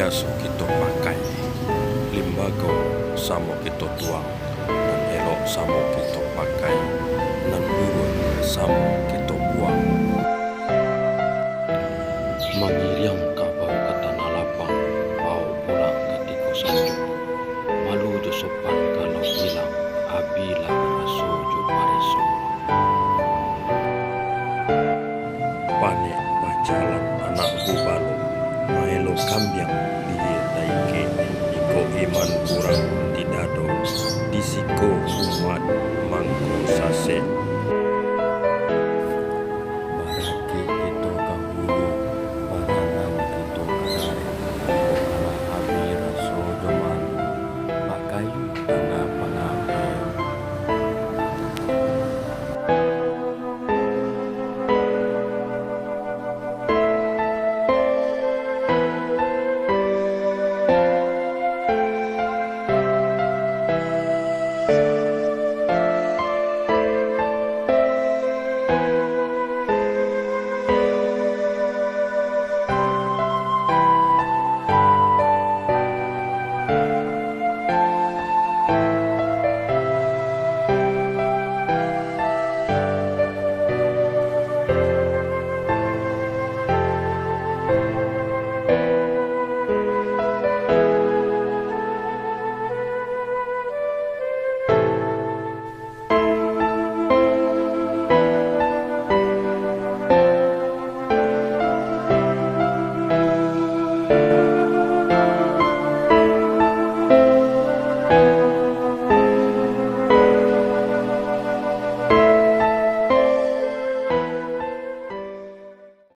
biasa kita pakai. Limbaga samo kita tuang, nan elok samo kita pakai, nan buruk samo kita buang. Mengiring kabau ke tanah lapang, bau pulang ketika sejuk. Malu jo sopan kalau hilang, abila raso jo pareso. Panek bacalan anak bubalo, maelo kambiang dia taike, iko iman kurang tidado, disiko umat mangko sase. Baraki kita kahulu, baranan kita kadare, ala abi raso joman, pakayu